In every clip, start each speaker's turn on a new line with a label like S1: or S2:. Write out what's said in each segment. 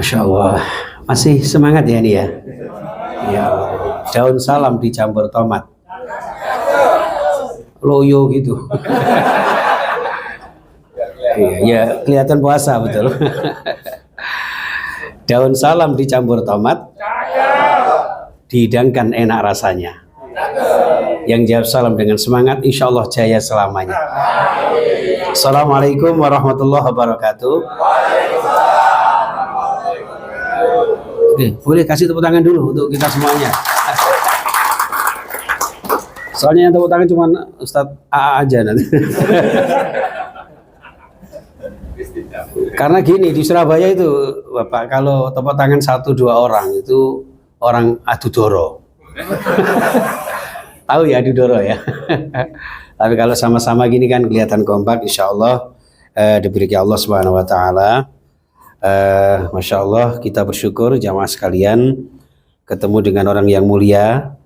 S1: Masya Allah, masih semangat ya nih ya. Ya Allah. Daun salam dicampur tomat, loyo gitu. Iya, ya kelihatan puasa betul. Daun salam dicampur tomat, dihidangkan enak rasanya. Yang jawab salam dengan semangat, insya Allah jaya selamanya. Assalamualaikum warahmatullahi wabarakatuh. Oke, boleh kasih tepuk tangan dulu untuk kita semuanya. Soalnya yang tepuk tangan cuma Ustadz AA aja nanti. Karena gini, di Surabaya itu Bapak, kalau tepuk tangan 1-2 orang itu orang adu doro. Tahu ya adu doro ya. Tapi kalau sama-sama gini kan kelihatan kompak, insya Allah diberi Allah Subhanahu Wa Taala. Masya Allah, kita bersyukur jamaah sekalian ketemu dengan orang yang mulia,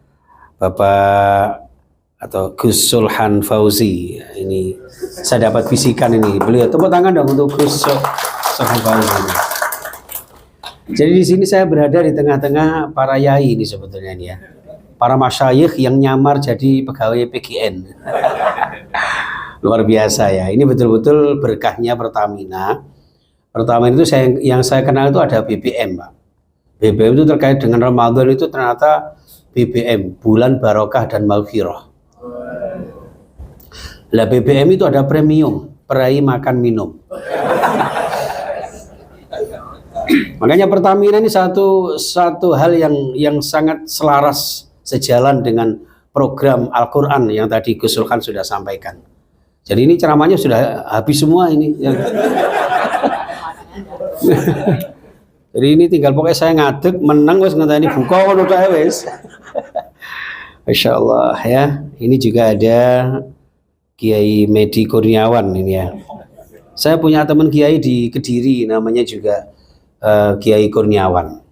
S1: Bapak atau Gus Sulhan Fauzi. Ini saya dapat bisikan ini beliau. Tepuk tangan dong untuk Gus Sulhan Fauzi. Jadi di sini saya berada di tengah-tengah para yai ini sebetulnya ini ya, para masyayikh yang nyamar jadi pegawai PGN. Luar biasa ya. Ini betul-betul berkahnya Pertamina. Pertama itu yang saya kenal itu ada BBM, Pak. BBM itu terkait dengan Ramadan itu ternyata BBM, bulan barokah dan maghfirah. Lah BBM itu ada premium, perai makan minum. Makanya Pertamina ini satu hal yang sangat selaras sejalan dengan program Al-Quran yang tadi Gus Sulhan sudah sampaikan. Jadi ini ceramahnya sudah habis semua ini. Jadi ini tinggal pokoknya saya ngadeg menang wes ngenteni buka ngono kae wes. Masyaallah ya. Ini juga ada Kiai Medi Kurniawan ini ya. Saya punya teman kiai di Kediri namanya juga Kiai Kurniawan.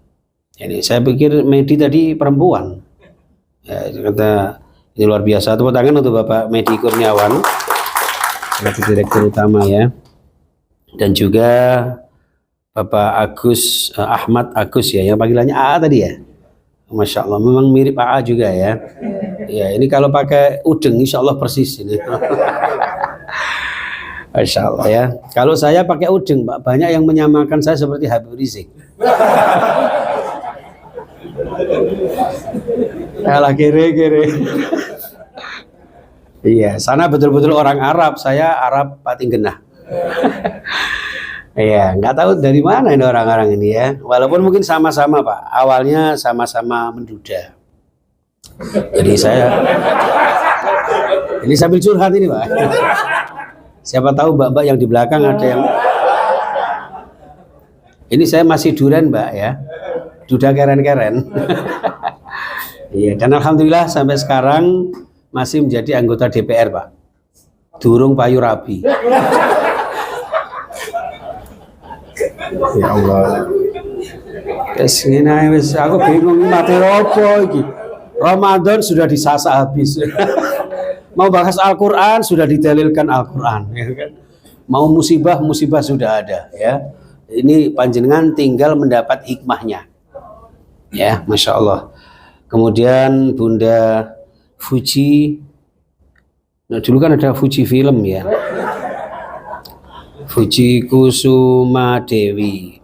S1: Ini saya pikir Medi tadi perempuan. Ya, kata ini luar biasa. Tepuk tangan untuk Bapak Medi Kurniawan, Direktur Utama ya. Dan juga Bapak Agus Ahmad Agus ya, yang panggilannya AA tadi ya. Masya Allah, memang mirip AA juga ya. Ya, ini kalau pakai udeng, insya Allah persis ini. Masya Allah ya. Kalau saya pakai udeng, Pak, banyak yang menyamakan saya seperti Habib Rizik. Alah kere. Iya, sana betul-betul orang Arab, saya Arab pating genah. Iya, nggak tahu dari mana ini orang-orang ini ya. Walaupun mungkin sama-sama Pak, awalnya sama-sama menduda. Jadi saya ini sambil curhat ini Pak. Siapa tahu Mbak-mbak yang di belakang ada yang ini saya masih duren Mbak ya, duda keren-keren. Iya, dan alhamdulillah sampai sekarang masih menjadi anggota DPR Pak. Durung payu rabi. Ya Allah. Wes aku bingung materi apa iki. Ramadan sudah disasak habis. Mau bahas Al-Qur'an sudah didalilkan Al-Qur'an ya kan. Mau musibah sudah ada ya. Ini panjenengan tinggal mendapat hikmahnya. Ya, Masya Allah. Kemudian Bunda Fuji. Nah, dulu kan ada Fuji film ya. Fuji Kusuma Dewi,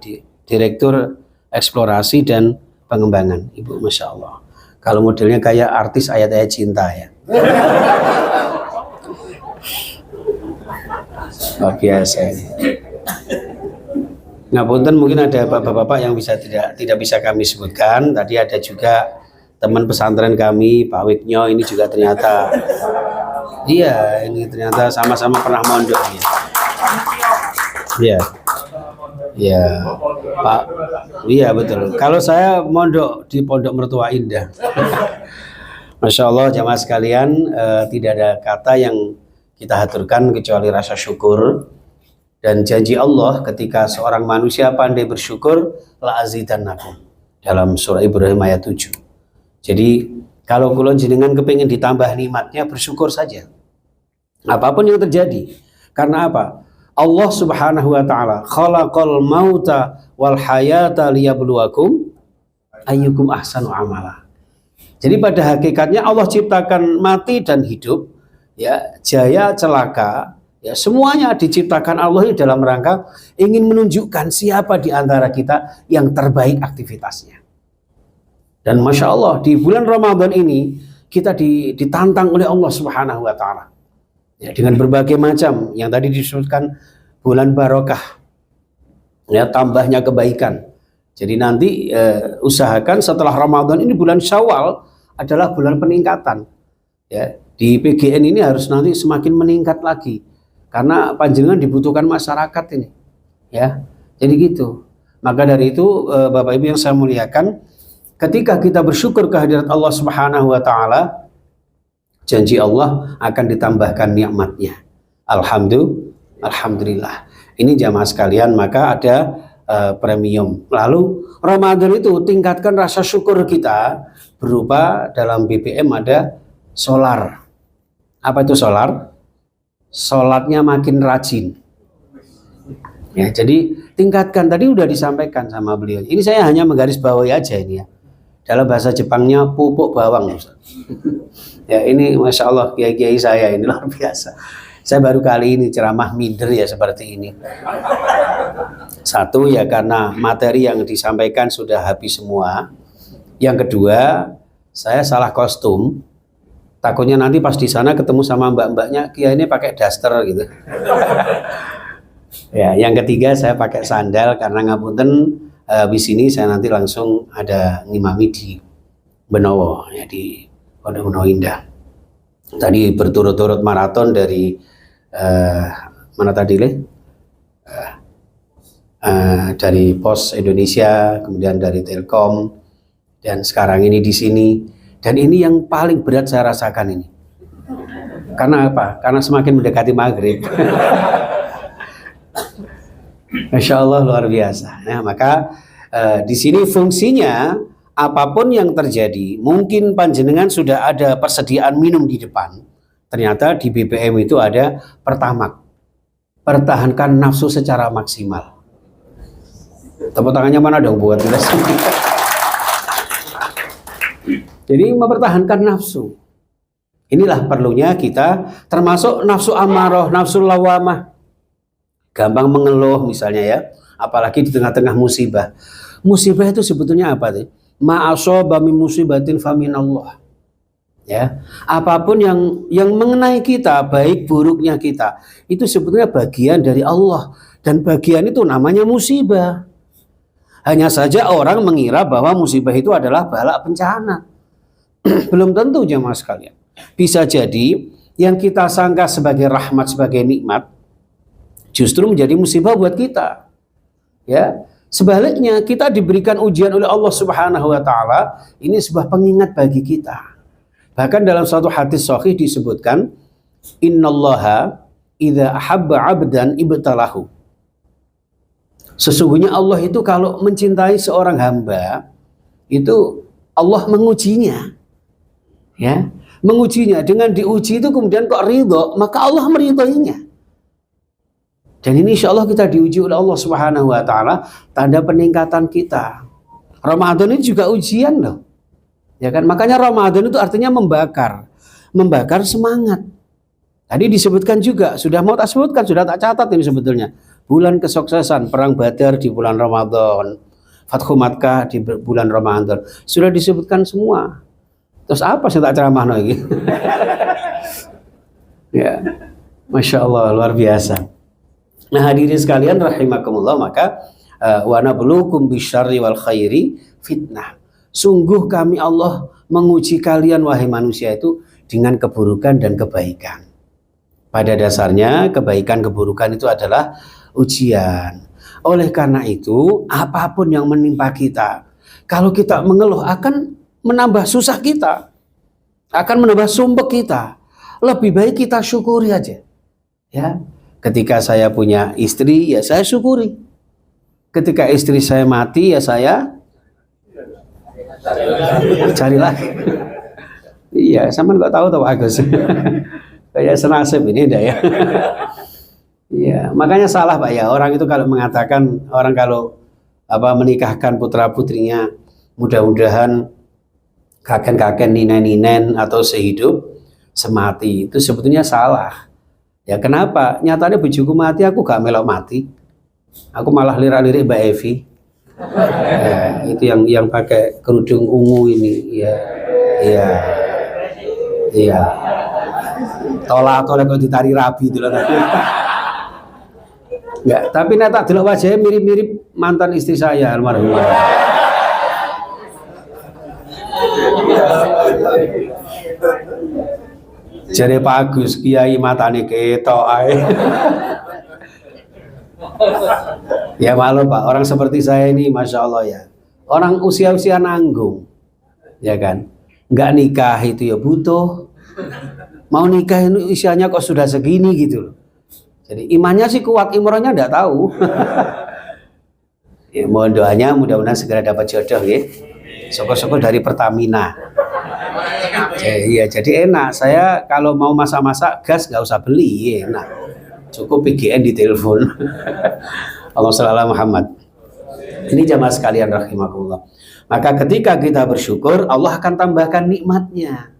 S1: Direktur Eksplorasi dan Pengembangan. Ibu, Masya Allah. Kalau modelnya kayak artis ayat-ayat cinta ya. Luar biasa ini. Ngapunten mungkin ada bapak-bapak yang tidak bisa kami sebutkan. Tadi ada juga teman pesantren kami, Pak Wiknyo, ini juga ternyata iya, ini ternyata sama-sama pernah mondok ya. Iya, iya, Pak. Iya betul. Kalau saya mondok di Pondok Mertua Indah. Masya Allah jamaah sekalian, tidak ada kata yang kita haturkan kecuali rasa syukur dan janji Allah ketika seorang manusia pandai bersyukur la azidannakum dalam surah Ibrahim ayat 7. Jadi kalau kula jenengan kepingin ditambah nikmatnya bersyukur saja. Apapun yang terjadi. Karena apa? Allah Subhanahu wa taala khalaqal mauta wal hayata liyabluwakum ayyukum ahsanu amala. Jadi pada hakikatnya Allah ciptakan mati dan hidup, ya, jaya celaka, ya, semuanya diciptakan Allah ini dalam rangka ingin menunjukkan siapa di antara kita yang terbaik aktivitasnya. Dan Masya Allah di bulan Ramadan ini kita ditantang oleh Allah Subhanahu wa Ta'ala, ya, dengan berbagai macam yang tadi disebutkan, bulan barokah, ya, tambahnya kebaikan. Jadi nanti usahakan setelah Ramadan ini bulan Syawal adalah bulan peningkatan. Ya, di PGN ini harus nanti semakin meningkat lagi karena panjenengan dibutuhkan masyarakat ini. Ya, jadi gitu. Maka dari itu Bapak Ibu yang saya muliakan, ketika kita bersyukur kehadirat Allah Subhanahu wa Ta'ala, janji Allah akan ditambahkan nikmatnya. Alhamdulillah. Ini jamaah sekalian, maka ada premium. Lalu Ramadan itu tingkatkan rasa syukur kita berupa dalam BBM ada solar. Apa itu solar? Sholatnya makin rajin. Ya, jadi tingkatkan, tadi udah disampaikan sama beliau. Ini saya hanya menggarisbawahi aja ini ya. Dalam bahasa Jepangnya pupuk bawang. Ya, ini Masya Allah kiai-kiai saya ini luar biasa. Saya baru kali ini ceramah minder ya seperti ini. Satu ya karena materi yang disampaikan sudah habis semua. Yang kedua, saya salah kostum. Takutnya nanti pas di sana ketemu sama mbak-mbaknya, kiai ini pakai daster gitu. Ya, yang ketiga saya pakai sandal karena ngapunten habis ini saya nanti langsung ada ngimami di Benowo, ya, di Pondok Benowo Indah. Tadi berturut-turut maraton dari mana tadi dari Pos Indonesia, kemudian dari Telkom, dan sekarang ini di sini. Dan ini yang paling berat saya rasakan ini. Karena apa? Karena semakin mendekati maghrib. Masya Allah luar biasa. Nah, maka di sini fungsinya apapun yang terjadi, mungkin panjenengan sudah ada persediaan minum di depan. Ternyata di BBM itu ada pertamak. Pertahankan nafsu secara maksimal. Tepuk tangannya mana dong buat kita semua. Jadi mempertahankan nafsu. Inilah perlunya kita, termasuk nafsu amarah, nafsu lawamah. Gampang mengeluh misalnya ya, apalagi di tengah-tengah musibah. Musibah itu sebetulnya apa sih? Ma'asaba min musibatin faminallah. Ya, apapun yang mengenai kita, baik buruknya kita, itu sebetulnya bagian dari Allah, dan bagian itu namanya musibah. Hanya saja orang mengira bahwa musibah itu adalah bala bencana. Belum tentu jemaah sekalian. Bisa jadi yang kita sangka sebagai rahmat, sebagai nikmat, justru menjadi musibah buat kita. Ya, sebaliknya kita diberikan ujian oleh Allah Subhanahu wa Ta'ala, ini sebuah pengingat bagi kita. Bahkan dalam satu hadis sahih disebutkan, innallaha idza ahabba 'abdan ibtalahu. Sesungguhnya Allah itu kalau mencintai seorang hamba, itu Allah mengujinya. Ya, mengujinya, dengan diuji itu kemudian kok ridho, maka Allah meridhoinya. Dan ini insya Allah kita diuji oleh Allah Subhanahu wa Ta'ala, tanda peningkatan kita. Ramadan ini juga ujian loh, ya kan? Makanya Ramadan itu artinya membakar semangat. Tadi disebutkan juga, sudah mau tak sebutkan, sudah tak catat ini sebetulnya. Bulan kesuksesan, perang Badar di bulan Ramadan, Fathu Makkah di bulan Ramadan, sudah disebutkan semua. Terus apa sih tak ceramah lagi? Ya, Masya Allah luar biasa. Nah hadirin sekalian rahimakumullah, maka wa nabluukum bisyarri wal khairi fitnah. Sungguh kami Allah menguji kalian wahai manusia itu dengan keburukan dan kebaikan. Pada dasarnya kebaikan keburukan itu adalah ujian. Oleh karena itu apapun yang menimpa kita, kalau kita mengeluh akan menambah susah kita, akan menambah sumpek kita. Lebih baik kita syukuri aja. Ya, ketika saya punya istri, ya saya syukuri. Ketika istri saya mati, ya saya cari lagi. Iya, sama nggak tahu Agus. Kayak senasib ini dah ya. Iya, makanya salah Pak ya. Orang itu kalau mengatakan, orang kalau menikahkan putra putrinya, mudah-mudahan kakek-kakek, ninen-ninen atau sehidup semati. Itu sebetulnya salah. Ya kenapa? Nyatanya bojoku mati, aku gak melok mati. Aku malah lirik-lirik Mbak Evi. Ya, itu yang pakai kerudung ungu ini. Ya, iya, iya. Tolak kok ditari rabi itu loh. Enggak, tapi neta delok wajahnya mirip-mirip mantan istri saya almarhumah. Jadi Pak Agus Kiai matane ketok ae. Ya malu Pak, orang seperti saya ini Masya Allah ya, orang usia-usia nanggung, ya kan, nggak nikah itu ya butuh, mau nikah ini usianya kok sudah segini gitu loh. Jadi imannya sih kuat, imronnya nggak tahu. Ya, mohon doanya mudah-mudahan segera dapat jodoh ya. Syukur-syukur dari Pertamina. Iya, jadi enak. Saya kalau mau masak-masak gas nggak usah beli, enak. Cukup PGN di telepon. Allahumma shalli ala Muhammad. Ini jamaah sekalian rahimakumullah. Maka ketika kita bersyukur, Allah akan tambahkan nikmatnya.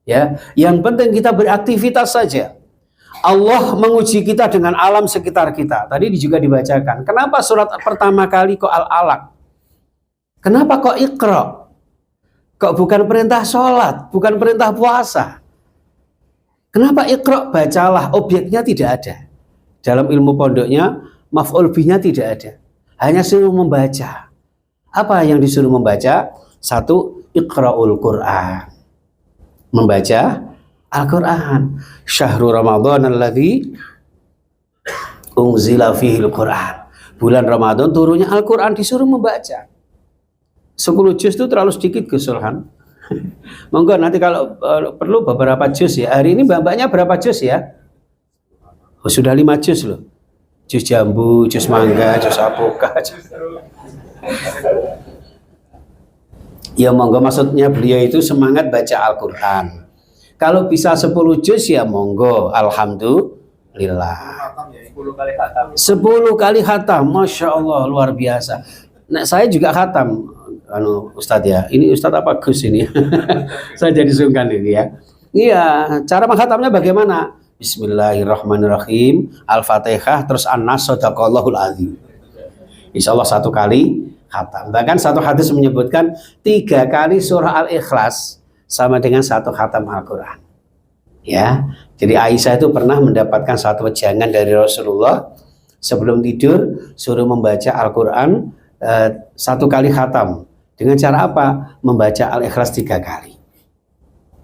S1: Ya, yang penting kita beraktivitas saja. Allah menguji kita dengan alam sekitar kita. Tadi juga dibacakan. Kenapa surat pertama kali kok Al-Alaq? Kenapa kok Iqra? Kok bukan perintah sholat, bukan perintah puasa? Kenapa Iqra? Bacalah, objeknya tidak ada. Dalam ilmu pondoknya, maf'ul bihnya tidak ada. Hanya suruh membaca. Apa yang disuruh membaca? Satu, Iqra'ul Qur'an. Membaca Al-Quran. Syahrul Ramadan alladzi unzila fihil Quran. Bulan Ramadan turunnya Al-Quran, disuruh membaca. 10 juz itu terlalu sedikit Gus Sulhan. Monggo nanti kalau perlu beberapa juz ya. Hari ini mbak-mbaknya berapa juz ya? Oh, sudah 5 juz loh. Juz jambu, juz mangga, juz apoka. Ya monggo, maksudnya beliau itu semangat baca Al-Quran. Kalau bisa 10 juz ya monggo, alhamdulillah. 10 kali khatam, Masya Allah, luar biasa. Nah, saya juga khatam, Ustadz ya. Ini Ustadz apa Gus ini? Saya jadi sungkan ini ya. Iya, cara mengkhatamnya bagaimana? Bismillahirrahmanirrahim, Al-Fatihah, terus An-Nas, Sadaqallahul Azim. Insya Allah 1 kali khatam. Bahkan satu hadis menyebutkan 3 kali surah Al-Ikhlas sama dengan 1 khatam Al-Quran. Ya, jadi Aisyah itu pernah mendapatkan 1 wejangan dari Rasulullah sebelum tidur, suruh membaca Al-Quran 1 kali khatam. Dengan cara apa? Membaca Al-Ikhlas 3 kali.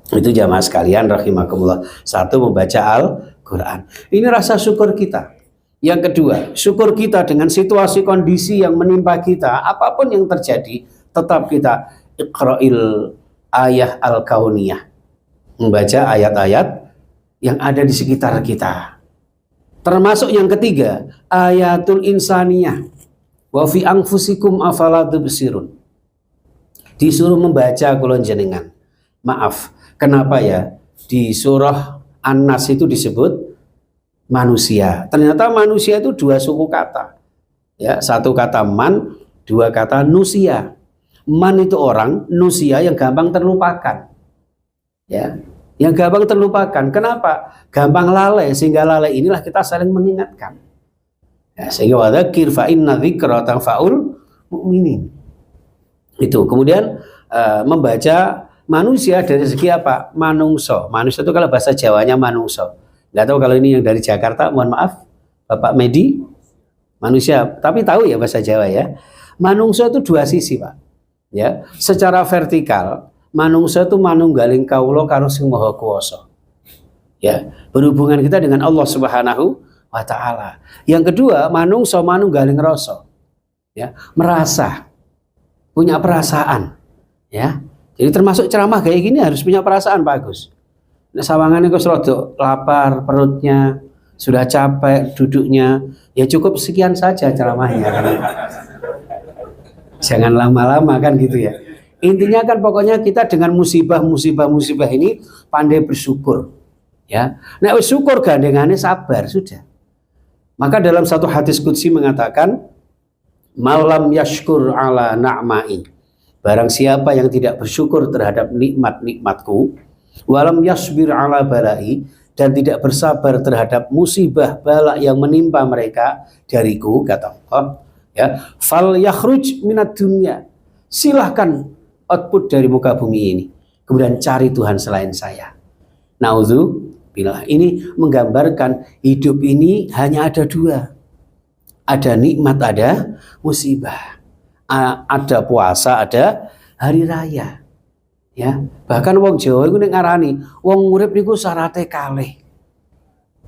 S1: Itu jamaah sekalian rahimakumullah. 1, membaca Al-Quran. Ini rasa syukur kita. Yang kedua, syukur kita dengan situasi kondisi yang menimpa kita, apapun yang terjadi, tetap kita iqra'il ayat al-kauniyah, membaca ayat-ayat yang ada di sekitar kita. Termasuk yang ketiga, ayatul insaniyah, wa fi anfusikum afala tubsirun. Disuruh membaca kulon jenengan. Maaf, kenapa ya di surah An-Nas itu disebut manusia? Ternyata manusia itu 2 suku kata. Ya, 1 kata man, 2 kata nusia. Man itu orang, nusia yang gampang terlupakan. Ya, yang gampang terlupakan. Kenapa? Gampang lalai, sehingga lalai inilah kita saling mengingatkan. Ya, sehingga wadzakir fa inna dzikra tanfa'ul mu'minin. Itu. Kemudian membaca manusia dari segi apa? Manungso. Manusia itu kalau bahasa Jawanya manungso. Nggak tahu kalau ini yang dari Jakarta, mohon maaf, Bapak Medi, manusia. Tapi tahu ya bahasa Jawa ya. Manungso itu 2 sisi Pak. Ya, secara vertikal manungsa itu manunggaling kaulo karo sing maha kuwasa. Ya, berhubungan kita dengan Allah Subhanahu wa taala. Yang kedua, manungsa manunggaling rasa. Ya, merasa, punya perasaan. Ya. Jadi termasuk ceramah kayak gini harus punya perasaan Pak Agus. Nah, sawangannya kok rada lapar perutnya, sudah capek duduknya, ya cukup sekian saja ceramahnya. Jangan lama-lama kan gitu ya. Intinya kan pokoknya kita dengan musibah ini pandai bersyukur. Ya, nah syukur gandengannya sabar sudah. Maka dalam satu hadis qudsi mengatakan, malam yashkur ala na'mai, barang siapa yang tidak bersyukur terhadap nikmat-nikmatku, walam yasbir ala balai, dan tidak bersabar terhadap musibah bala yang menimpa mereka dariku, kata Allah, ya, fal yakhruj minad dunya, silahkan output dari muka bumi ini, kemudian cari Tuhan selain saya. Naudzubillah. Ini menggambarkan hidup ini hanya ada dua, ada nikmat, ada musibah, ada puasa, ada hari raya. Ya, bahkan wong Jawa iku nek ngarani wong urip niku syaraté kalih.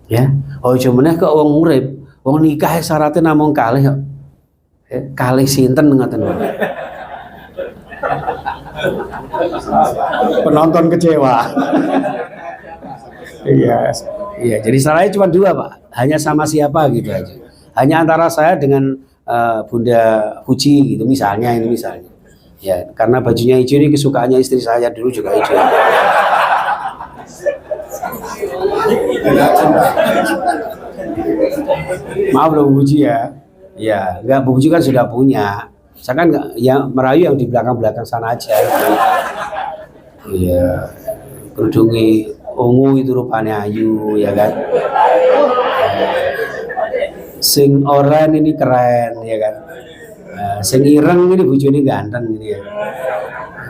S1: Ya, aja meneh kok wong urip, wong nikah syaraté namung kalih kok. Kalih sinten ngoten. Penonton kecewa. Iya, iya. Jadi salahnya cuma dua, Pak. Hanya sama siapa gitu aja. Hanya antara saya dengan Bunda Fuji gitu misalnya, ini misalnya. Ya, karena bajunya hijau ini kesukaannya istri saya dulu juga hijau. Maaf loh Bu Fuji ya. Ya, enggak, Bu Fuji kan sudah punya. Saya kan enggak, ya merayu yang di belakang-belakang sana aja. Iya, kerudungi ungu itu rupanya ayu, ya kan. Sing oren ini keren, ya kan. Sing ireng ini bojone ganteng ini ya.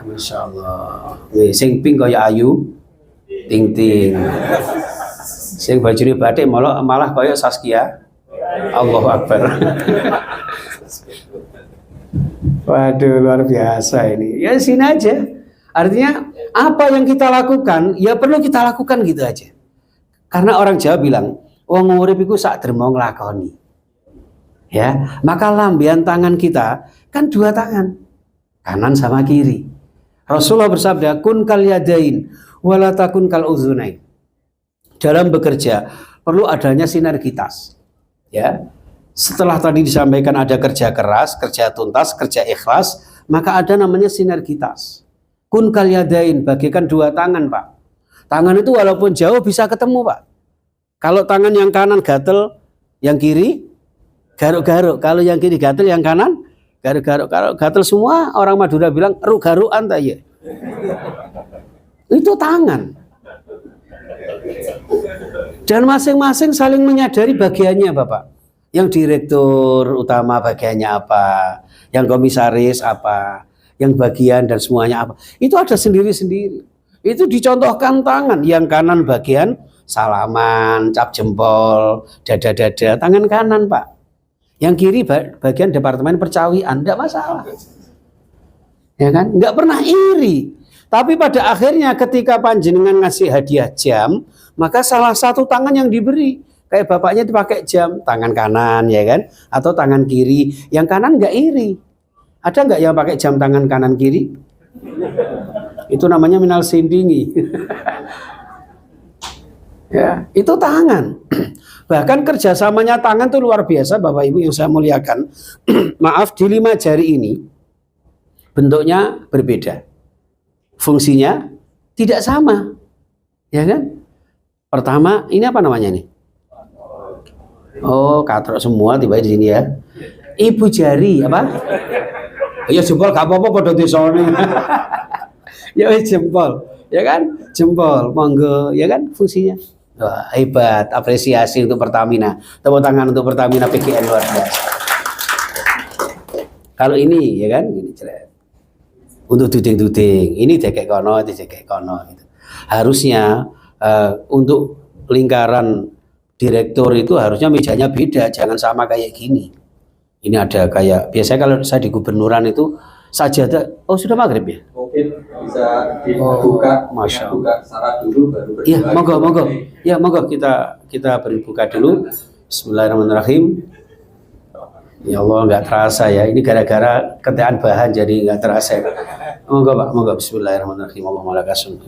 S1: Masya Allah. Sing pink kaya ayu, ting ting. Sing bajune batik malah kaya Saskia. Allahu Akbar. Waduh, luar biasa ini. Ya sini aja. Artinya apa yang kita lakukan ya perlu kita lakukan gitu aja. Karena orang Jawa bilang, wong urip iku sak dermo nglakoni. Ya, maka lambian tangan kita kan dua tangan, kanan sama kiri. Rasulullah bersabda, kun kal yadain wala takun kal udzunain. Dalam bekerja perlu adanya sinergitas. Ya. Setelah tadi disampaikan ada kerja keras, kerja tuntas, kerja ikhlas, maka ada namanya sinergitas. Kun kal yadain, bagikan dua tangan, Pak. Tangan itu walaupun jauh bisa ketemu, Pak. Kalau tangan yang kanan gatel, yang kiri garuk-garuk. Kalau yang kiri gatel, yang kanan garuk-garuk. Kalau gatel semua, orang Madura bilang ruk-garukan tak ya. Itu tangan. Dan masing-masing saling menyadari bagiannya, Bapak. Yang direktur utama bagiannya apa, yang komisaris apa, yang bagian dan semuanya apa. Itu ada sendiri-sendiri. Itu dicontohkan tangan. Yang kanan bagian salaman, cap jempol, dada-dada, tangan kanan, Pak. Yang kiri bagian departemen percawian, enggak masalah. Ya kan? Enggak pernah iri. Tapi pada akhirnya ketika panjenengan ngasih hadiah jam, maka salah satu tangan yang diberi, kayak bapaknya dipakai jam, tangan kanan ya kan, atau tangan kiri. Yang kanan enggak iri. Ada enggak yang pakai jam tangan kanan kiri? Itu namanya minal sindingi. Ya, itu tangan. Bahkan kerjasamanya tangan itu luar biasa, Bapak Ibu yang saya muliakan. Maaf, di 5 jari ini bentuknya berbeda, fungsinya tidak sama, ya kan? Pertama, ini apa namanya nih? Oh, katrok semua tiba di sini ya. Ibu jari apa? Ya jempol, gak apa-apa pada desone. Ya jempol, ya kan? Jempol, monggo, ya kan? Fungsinya. Wah, hebat, apresiasi untuk Pertamina. Tepuk tangan untuk Pertamina PGN luar biasa. Kalau ini, ya kan? Ini jelek. Untuk duding-duding, ini dekek kono, itu dekek kono. Gitu. Harusnya untuk lingkaran direktur itu harusnya mejanya beda, jangan sama kayak gini. Ini ada kayak biasanya kalau saya di gubernuran itu sajadah. Oh sudah maghrib ya?
S2: Mungkin bisa dibuka,
S1: Masya Allah.
S2: buka syarat dulu baru berdoa.
S1: Ya, monggo. Ya, monggo kita berbuka dulu. Bismillahirrahmanirrahim. Ya Allah, nggak terasa ya. Ini gara-gara keteaan bahan jadi nggak terasa. Monggo Pak, monggo. Bismillahirrahmanirrahim. Allahumma lakasum.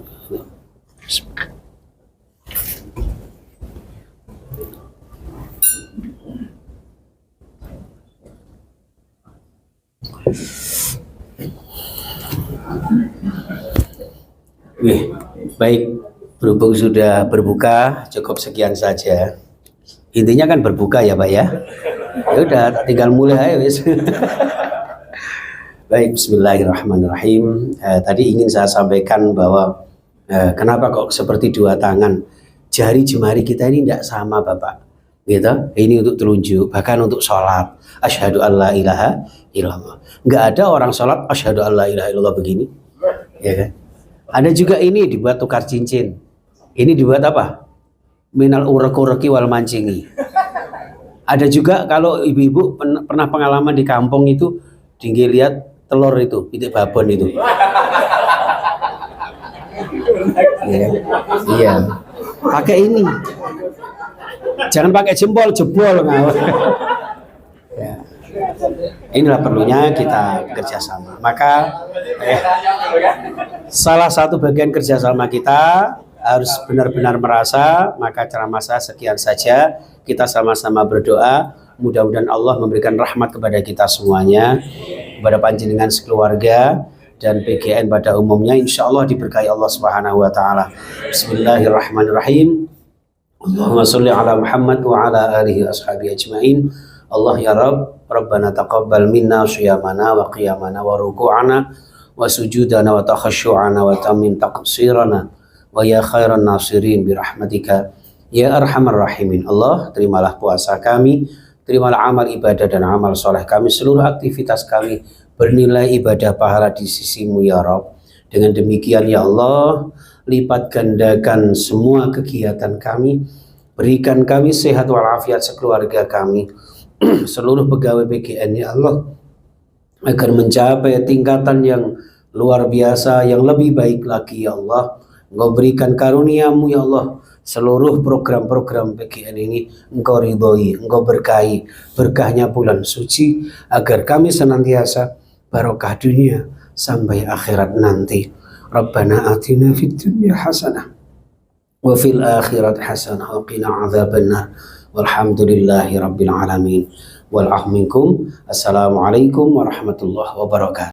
S1: Baik, berhubung sudah berbuka, cukup sekian saja. Intinya kan berbuka ya Pak ya. Ya udah, tinggal mulai aja wis. Baik, bismillahirrahmanirrahim. Tadi ingin saya sampaikan bahwa kenapa kok seperti dua tangan. Jari jemari kita ini tidak sama Bapak. Gitu. Ini untuk telunjuk, bahkan untuk sholat. Asyhadu an la ilaha illallah. Nggak ada orang sholat asyhadu an la ilaha illallah begini. Ya kan? Ada juga ini dibuat tukar cincin. Ini dibuat apa? Minal urek-ureki wal mancingi. Ada juga kalau ibu-ibu pernah pengalaman di kampung itu, tinggi lihat telur itu, pitik babon itu. Iya. Iya. Pakai ini. Jangan pakai jempol, jebol ngawur. Ya. Inilah perlunya kita kerjasama. Maka salah satu bagian kerjasama kita harus benar-benar merasa. Maka ceramah saya sekian saja. Kita sama-sama berdoa. Mudah-mudahan Allah memberikan rahmat kepada kita semuanya, kepada panjenengan sekeluarga dan PGN pada umumnya. Insya Allah diberkahi Allah Subhanahu Wa Taala. Bismillahirrahmanirrahim. Allahumma sholli ala Muhammad wa ala alihi ashabi ajmain. Allah ya Rabb, Rabbana taqabbal minna syiyamana wa qiyamana wa ruku'ana wa sujudana wa takhasyu'ana wa tamim taqsirana wa ya khairan nasirin birahmatika ya arhamar rahimin. Allah, terimalah puasa kami, terimalah amal ibadah dan amal soleh kami, seluruh aktivitas kami bernilai ibadah pahala di sisimu ya Rabb. Dengan demikian ya Allah, lipat gandakan semua kegiatan kami, berikan kami sehat walafiat sekeluarga kami, seluruh pegawai PGN ya Allah, agar mencapai tingkatan yang luar biasa, yang lebih baik lagi ya Allah. Engkau berikan karuniamu ya Allah, seluruh program-program PGN ini Engkau ridhoi, Engkau berkahi, berkahnya bulan suci, agar kami senantiasa barokah dunia sampai akhirat nanti. Rabbana atina fid dunya hasanah wa fil akhirati hasanah wa qina adzabannar. Walhamdulillahi rabbil alamin. Wal minkum. Assalamualaikum warahmatullahi wabarakatuh.